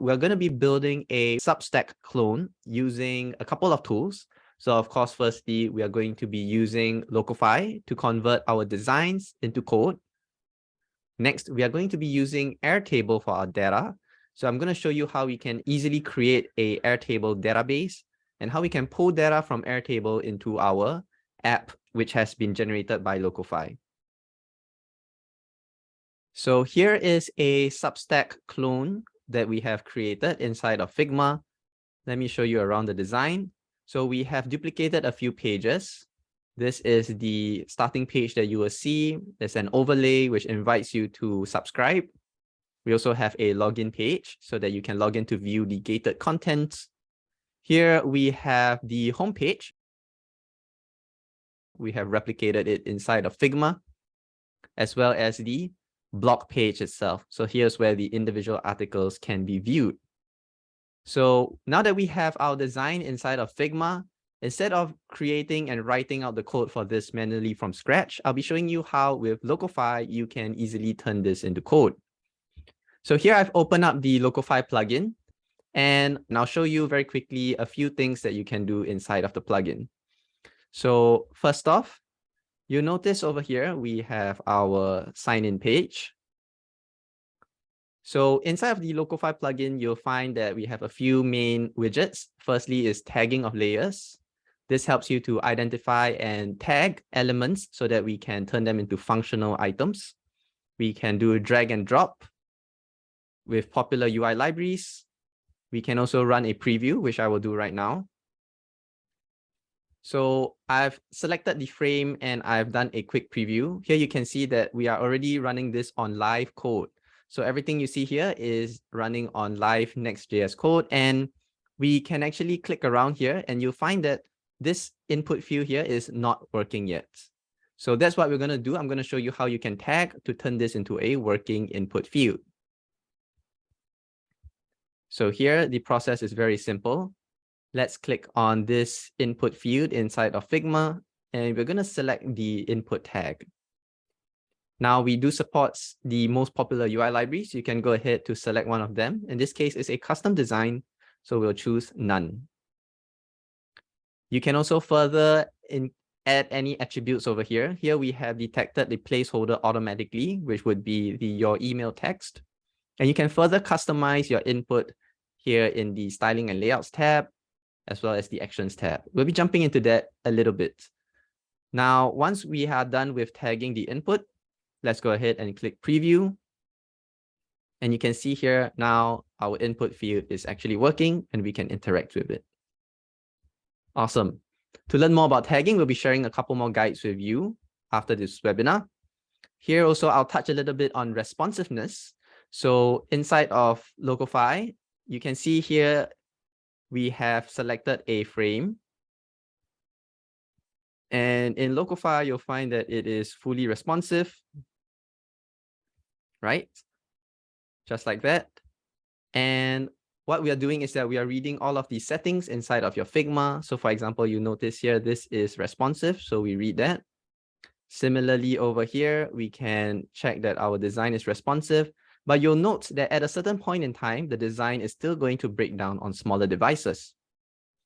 we're going to be building a Substack clone using a couple of tools. So of course, firstly, we are going to be using Locofy to convert our designs into code. Next, we are going to be using Airtable for our data. So I'm going to show you how we can easily create a Airtable database and how we can pull data from Airtable into our app, which has been generated by Locofy. So here is a Substack clone that we have created inside of Figma. Let me show you around the design. So we have duplicated a few pages. This is the starting page that you will see. There's an overlay which invites you to subscribe. We also have a login page so that you can log in to view the gated content. Here we have the home page. We have replicated it inside of Figma, as well as the blog page itself. So here's where the individual articles can be viewed. So now that we have our design inside of Figma, instead of creating and writing out the code for this manually from scratch, I'll be showing you how with Locofy, you can easily turn this into code. So here I've opened up the Locofy plugin, and I'll show you very quickly a few things that you can do inside of the plugin. So first off, you'll notice over here, we have our sign-in page. So inside of the Locofy plugin, you'll find that we have a few main widgets. Firstly is tagging of layers. This helps you to identify and tag elements so that we can turn them into functional items. We can do drag and drop with popular UI libraries. We can also run a preview, which I will do right now. So I've selected the frame and I've done a quick preview. Here you can see that we are already running this on live code. So everything you see here is running on live NextJS code, and we can actually click around here and you'll find that this input field here is not working yet. So that's what we're going to do. I'm going to show you how you can tag to turn this into a working input field. So here the process is very simple. Let's click on this input field inside of Figma, and we're going to select the input tag. Now we do support the most popular UI libraries. You can go ahead to select one of them. In this case, it's a custom design, so we'll choose none. You can also further add any attributes over here. Here we have detected the placeholder automatically, which would be your email text. And you can further customize your input here in the styling and layouts tab, as well as the actions tab. We'll be jumping into that a little bit. Now, once we are done with tagging the input, let's go ahead and click preview. And you can see here now our input field is actually working and we can interact with it. Awesome. To learn more about tagging, we'll be sharing a couple more guides with you after this webinar. Here also, I'll touch a little bit on responsiveness. So inside of Locofy, you can see here, we have selected a frame. And in Locofy, you'll find that it is fully responsive, right? Just like that. And what we are doing is that we are reading all of these settings inside of your Figma. So for example, you notice here, this is responsive. So we read that. Similarly, over here, we can check that our design is responsive. But you'll note that at a certain point in time, the design is still going to break down on smaller devices.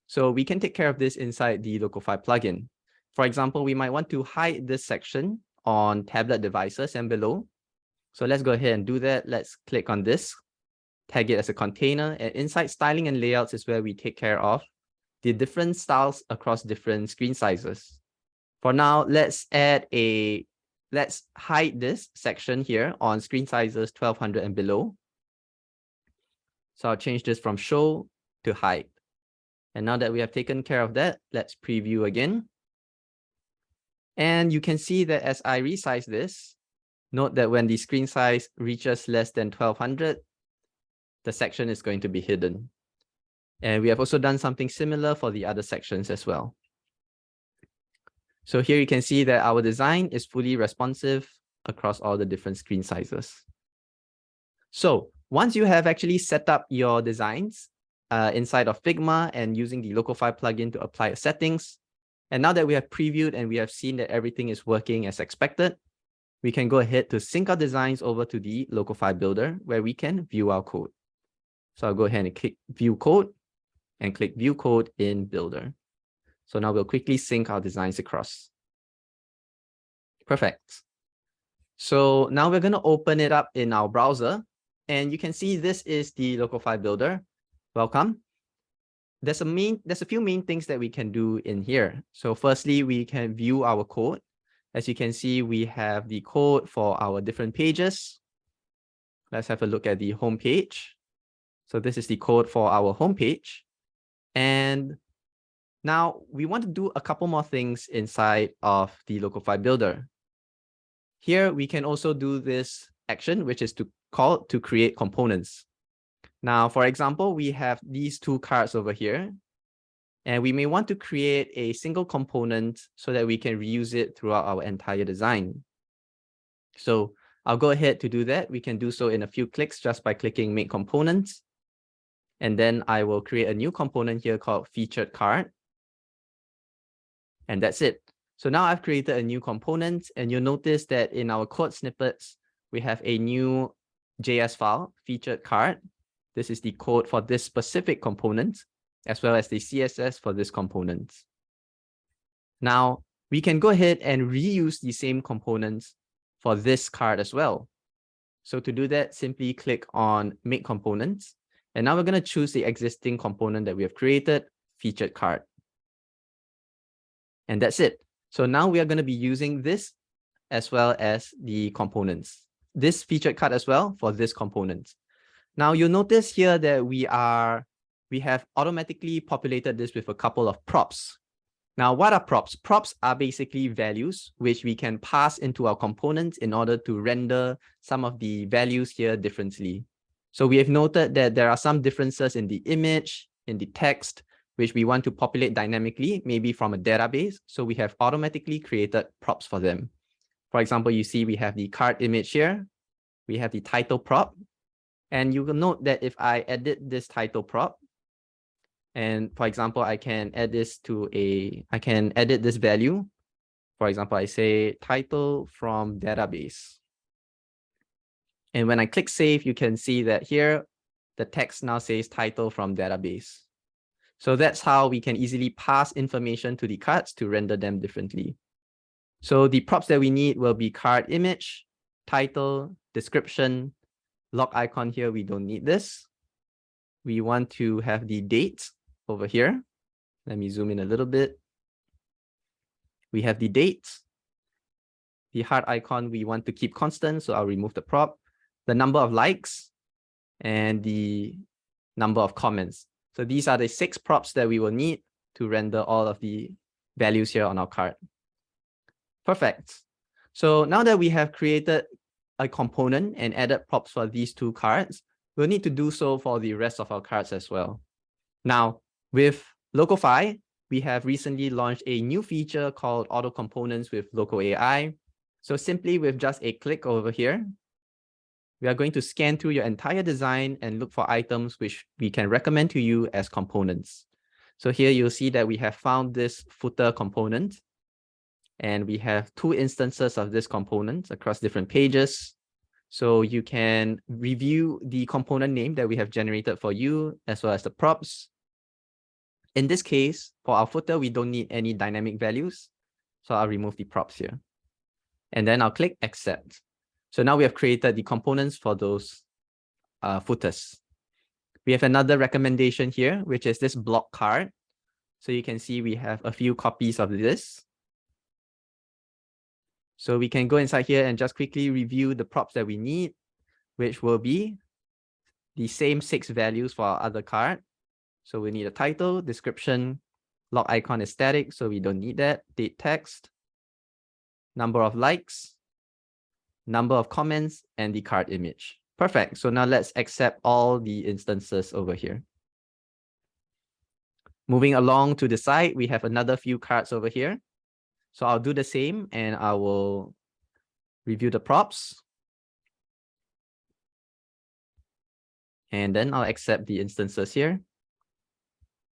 So we can take care of this inside the Locofy plugin. For example, we might want to hide this section on tablet devices and below. So let's go ahead and do that. Let's click on this, tag it as a container, and inside styling and layouts is where we take care of the different styles across different screen sizes. For now, let's hide this section here on screen sizes 1200 and below. So I'll change this from show to hide. And now that we have taken care of that, let's preview again. And you can see that as I resize this, note that when the screen size reaches less than 1200, the section is going to be hidden. And we have also done something similar for the other sections as well. So here you can see that our design is fully responsive across all the different screen sizes. So once you have actually set up your designs inside of Figma and using the Locofy plugin to apply settings, and now that we have previewed and we have seen that everything is working as expected, we can go ahead to sync our designs over to the Locofy Builder where we can view our code. So I'll go ahead and click View Code and click View Code in Builder. So now we'll quickly sync our designs across. Perfect. So now we're going to open it up in our browser. And you can see this is the Locofy Builder. Welcome. There's a few main things that we can do in here. So firstly, we can view our code. As you can see, we have the code for our different pages. Let's have a look at the home page. So this is the code for our home page. And now we want to do a couple more things inside of the Locofy Builder. Here, we can also do this action, which is to call to create components. Now, for example, we have these two cards over here, and we may want to create a single component so that we can reuse it throughout our entire design. So I'll go ahead to do that. We can do so in a few clicks just by clicking Make Components. And then I will create a new component here called Featured Card. And that's it. So now I've created a new component, and you'll notice that in our code snippets, we have a new JS file, Featured Card. This is the code for this specific component, as well as the CSS for this component. Now, we can go ahead and reuse the same components for this card as well. So to do that, simply click on Make Components. And now we're going to choose the existing component that we have created, Featured Card. And that's it. So now we are going to be using this as well as the components, this featured card as well for this component. Now you'll notice here that we have automatically populated this with a couple of props. Now, what are props? Props are basically values which we can pass into our components in order to render some of the values here differently. So we have noted that there are some differences in the image, in the text, which we want to populate dynamically, maybe from a database. So we have automatically created props for them. For example, you see we have the card image here. We have the title prop. And you will note that if I edit this title prop, and for example, I can edit this value. For example, I say title from database. And when I click save, you can see that here, the text now says title from database. So that's how we can easily pass information to the cards to render them differently. So the props that we need will be card image, title, description, lock icon here. We don't need this. We want to have the date over here. Let me zoom in a little bit. We have the date. The heart icon we want to keep constant, so I'll remove the prop. The number of likes and the number of comments. So these are the 6 props that we will need to render all of the values here on our card. Perfect. So now that we have created a component and added props for these 2 cards, we'll need to do so for the rest of our cards as well. Now, with Locofy, we have recently launched a new feature called Auto Components with Locofy.ai. So simply with just a click over here, we are going to scan through your entire design and look for items which we can recommend to you as components. So here you'll see that we have found this footer component, and we have 2 instances of this component across different pages. So you can review the component name that we have generated for you, as well as the props. In this case, for our footer, we don't need any dynamic values. So I'll remove the props here. And then I'll click Accept. So now we have created the components for those footers. We have another recommendation here, which is this block card. So you can see we have a few copies of this. So we can go inside here and just quickly review the props that we need, which will be the same 6 values for our other card. So we need a title, description, lock icon is static, so we don't need that, date text, number of likes, number of comments, and the card image. Perfect. So now let's accept all the instances over here. Moving along to the side, we have another few cards over here. So I'll do the same, and I will review the props. And then I'll accept the instances here.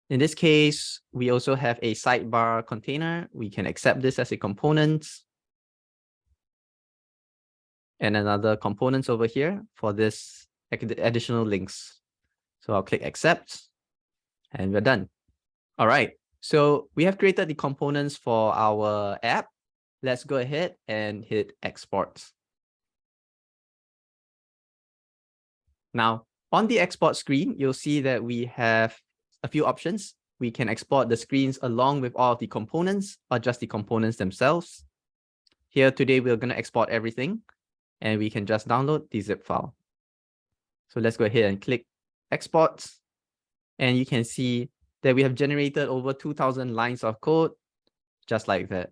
In this case, we also have a sidebar container. We can accept this as a component. And another components over here for this additional links. So I'll click accept and we're done. All right. So we have created the components for our app. Let's go ahead and hit export. Now, on the export screen, you'll see that we have a few options. We can export the screens along with all of the components or just the components themselves. Here today, we're going to export everything and we can just download the zip file. So let's go ahead and click export. And you can see that we have generated over 2,000 lines of code, just like that.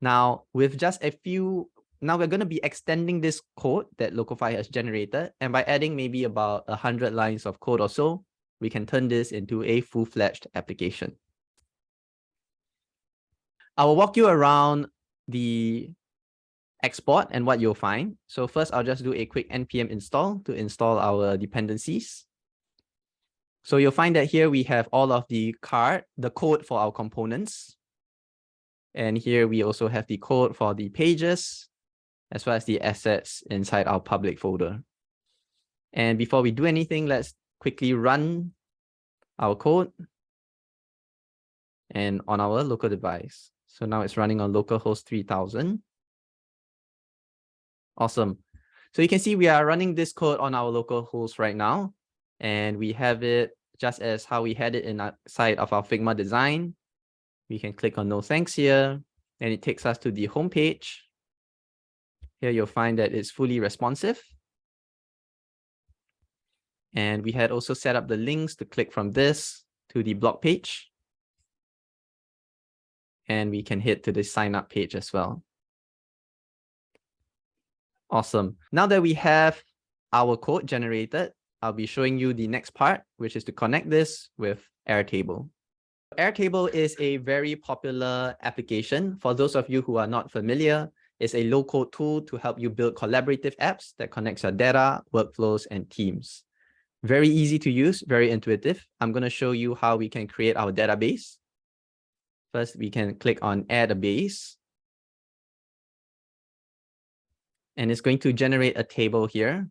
Now, with just a few, now we're going to be extending this code that Locofy has generated. And by adding maybe about 100 lines of code or so, we can turn this into a full-fledged application. I will walk you around the export and what you'll find. So first, I'll just do a quick npm install to install our dependencies. So you'll find that here we have all of the code for our components. And here we also have the code for the pages, as well as the assets inside our public folder. And before we do anything, let's quickly run our code and on our local device. So now it's running on localhost 3000. Awesome. So you can see we are running this code on our local host right now. And we have it just as how we had it inside of our Figma design. We can click on no thanks here, and it takes us to the home page. Here you'll find that it's fully responsive. And we had also set up the links to click from this to the blog page. And we can hit to the sign up page as well. Awesome. Now that we have our code generated, I'll be showing you the next part, which is to connect this with Airtable. Airtable is a very popular application. For those of you who are not familiar, it's a low-code tool to help you build collaborative apps that connects your data, workflows, and teams. Very easy to use, very intuitive. I'm going to show you how we can create our database. First, we can click on Add a Base. And it's going to generate a table here.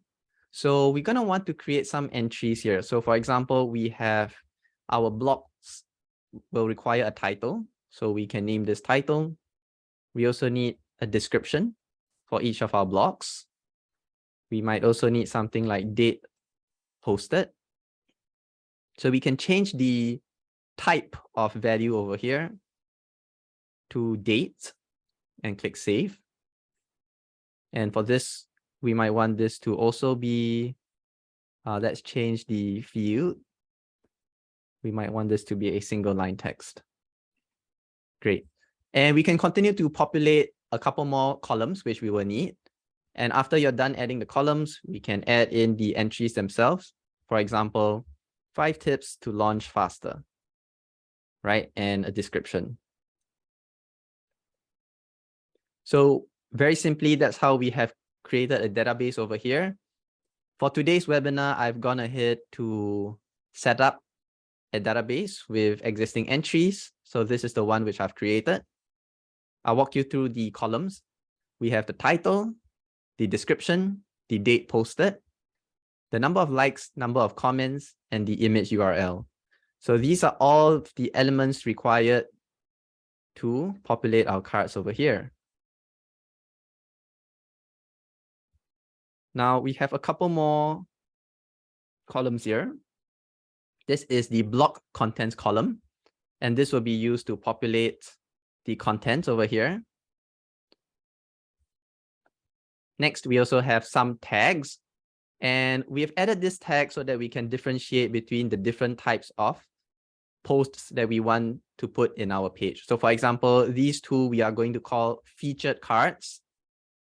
So we're going to want to create some entries here. So for example, we have our blocks will require a title. So we can name this title. We also need a description for each of our blocks. We might also need something like date posted. So we can change the type of value over here to date and click save. And for this, we might want this to also be, let's change the field. We might want this to be a single line text. Great. And we can continue to populate a couple more columns, which we will need. And after you're done adding the columns, we can add in the entries themselves. For example, 5 tips to launch faster, right? And a description. So very simply, that's how we have created a database over here. For today's webinar, I've gone ahead to set up a database with existing entries. So this is the one which I've created. I'll walk you through the columns. We have the title, the description, the date posted, the number of likes, number of comments, and the image URL. So these are all the elements required to populate our cards over here. Now we have a couple more columns here. This is the block contents column, and this will be used to populate the contents over here. Next, we also have some tags, and we have added this tag so that we can differentiate between the different types of posts that we want to put in our page. So for example, these two we are going to call featured cards.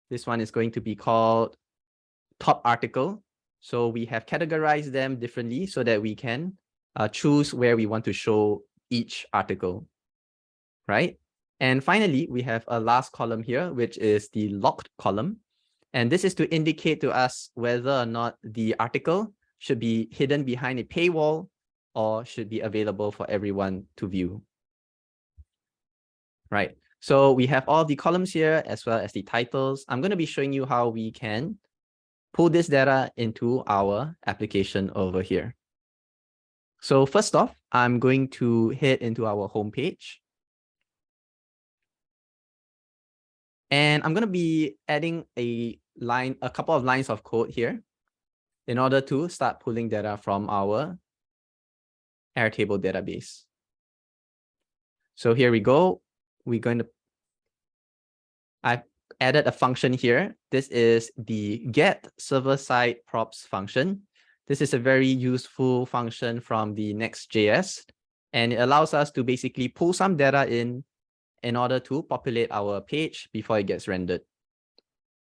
This one is going to be called top article. So we have categorized them differently so that we can choose where we want to show each article, right? And finally, we have a last column here, which is the locked column. And this is to indicate to us whether or not the article should be hidden behind a paywall or should be available for everyone to view, right? So we have all the columns here as well as the titles. I'm going to be showing you how we can pull this data into our application over here. So first off, I'm going to head into our home page. And I'm going to be adding a couple of lines of code here in order to start pulling data from our Airtable database. So here we go. I've added a function here. This is the get server-side props function. This is a very useful function from the NextJS, and it allows us to basically pull some data in order to populate our page before it gets rendered.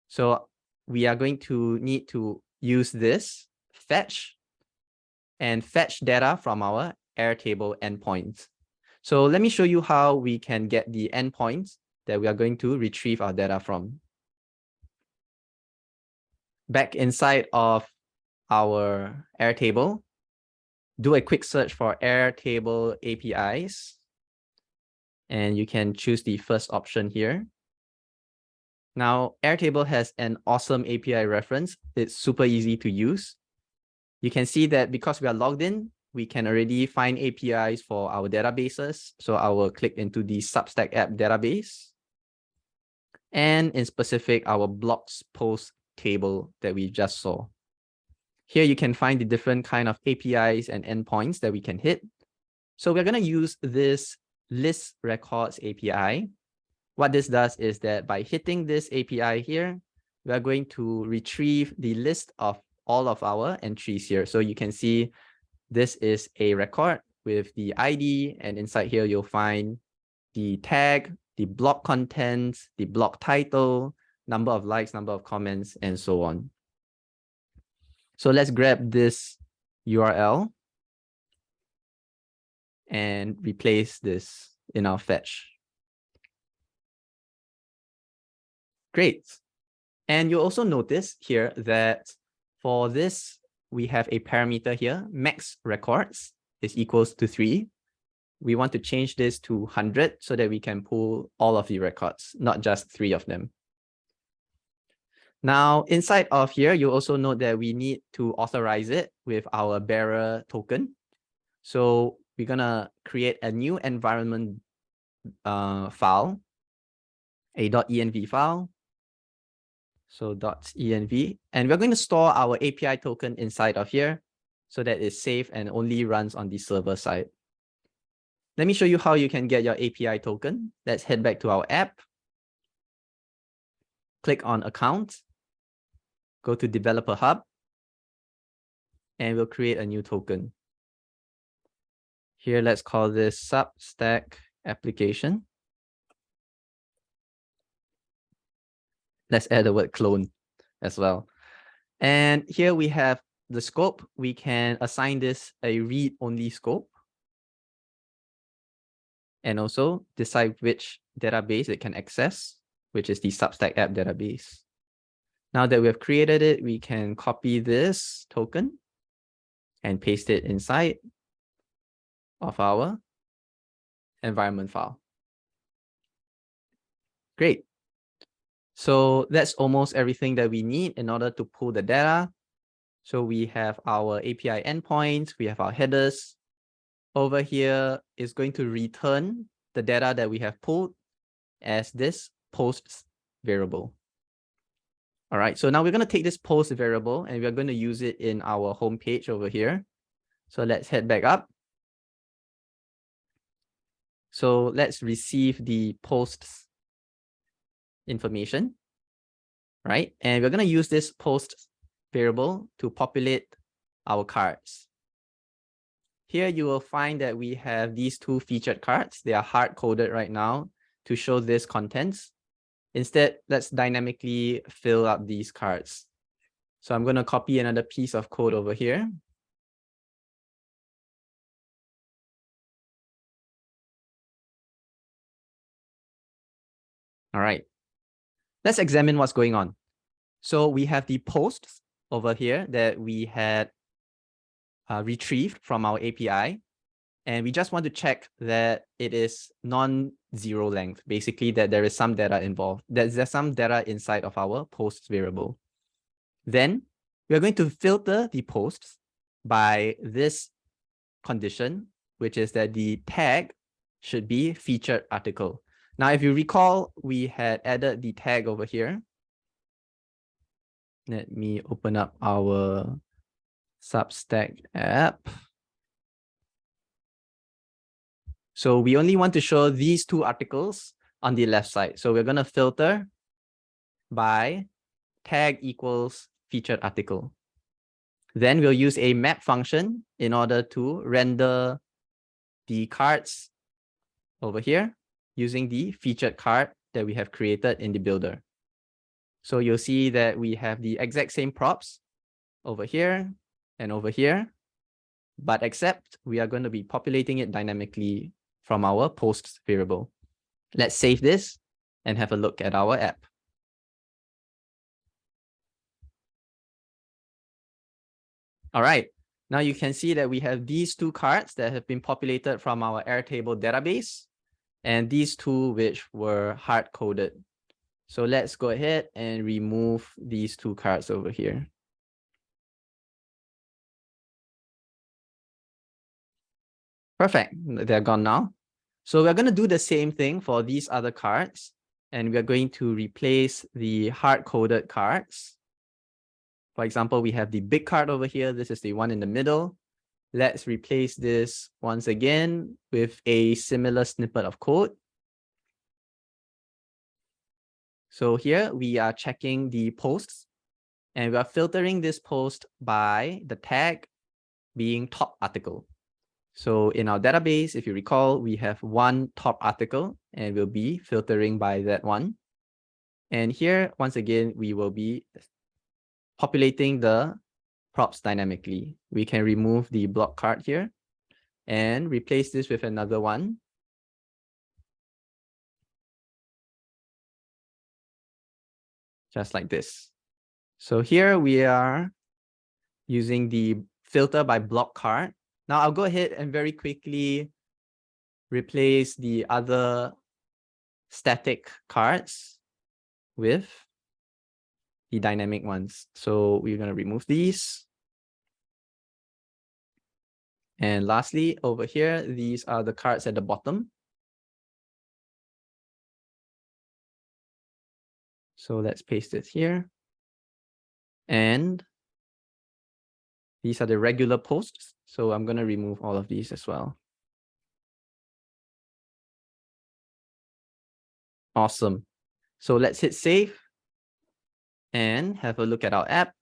So we are going to need to use this fetch and fetch data from our Airtable endpoints. So let me show you how we can get the endpoints that we are going to retrieve our data from. Back inside of our Airtable, do a quick search for Airtable APIs. And you can choose the first option here. Now, Airtable has an awesome API reference. It's super easy to use. You can see that because we are logged in, we can already find APIs for our databases. So I will click into the Substack app database. And in specific, our blocks post table that we just saw. Here you can find the different kind of APIs and endpoints that we can hit. So we're going to use this list records API. What this does is that by hitting this API here, we are going to retrieve the list of all of our entries here. So you can see this is a record with the ID, and inside here you'll find the tag, the block contents, the block title, number of likes, number of comments, and so on. So let's grab this URL and replace this in our fetch. Great. And you'll also notice here that for this, we have a parameter here, max records is equals to 3. We want to change this to 100 so that we can pull all of the records, not just 3 of them. Now, inside of here, you also note that we need to authorize it with our bearer token. So we're going to create a new environment file, a .env file. So .env, and we're going to store our API token inside of here so that it's safe and only runs on the server side. Let me show you how you can get your API token. Let's head back to our app. Click on account, go to developer hub, and we'll create a new token. Here, let's call this Substack application. Let's add the word clone as well. And here we have the scope. We can assign this a read-only scope. And also decide which database it can access, which is the Substack app database. Now that we have created it, we can copy this token and paste it inside of our environment file. Great. So that's almost everything that we need in order to pull the data. So we have our API endpoints, we have our headers. Over here is going to return the data that we have pulled as this post variable. All right, so now we're going to take this post variable and we're going to use it in our home page over here. So let's head back up. So let's receive the posts information, right? And we're going to use this post variable to populate our cards. Here you will find that we have these 2 featured cards. They are hard-coded right now to show this contents. Instead, let's dynamically fill up these cards. So I'm going to copy another piece of code over here. All right. Let's examine what's going on. So we have the posts over here that we had retrieved from our API. And we just want to check that it is non-zero length, basically that there is some data involved, that there's some data inside of our posts variable. Then we are going to filter the posts by this condition, which is that the tag should be featured article. Now, if you recall, we had added the tag over here. Let me open up our Substack app. So we only want to show these two articles on the left side. So we're going to filter by tag equals featured article. Then we'll use a map function in order to render the cards over here using the featured card that we have created in the builder. So you'll see that we have the exact same props over here and over here, but except we are going to be populating it dynamically from our posts variable. Let's save this and have a look at our app. All right, now you can see that we have these two cards that have been populated from our Airtable database, and these two which were hard-coded. So let's go ahead and remove these two cards over here. Perfect, they're gone now. So we're going to do the same thing for these other cards, and we're going to replace the hard-coded cards. For example, we have the big card over here. This is the one in the middle. Let's replace this once again with a similar snippet of code. So here we are checking the posts, and we are filtering this post by the tag being top article. So in our database, if you recall, we have one top article, and we'll be filtering by that one. And here, once again, we will be populating the props dynamically. We can remove the block card here and replace this with another one. Just like this. So here we are using the filter by block card. Now I'll go ahead and very quickly replace the other static cards with the dynamic ones. So we're going to remove these. And lastly, over here, these are the cards at the bottom. So let's paste it here. And these are the regular posts. So I'm going to remove all of these as well. Awesome. So let's hit save and have a look at our app.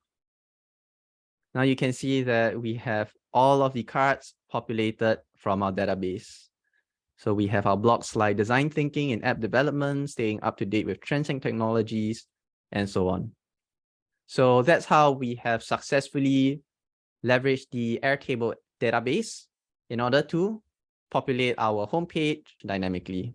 Now you can see that we have all of the cards populated from our database. So we have our blocks like design thinking and app development, staying up to date with trends and technologies, and so on. So that's how we have successfully leveraged the Airtable database in order to populate our homepage dynamically.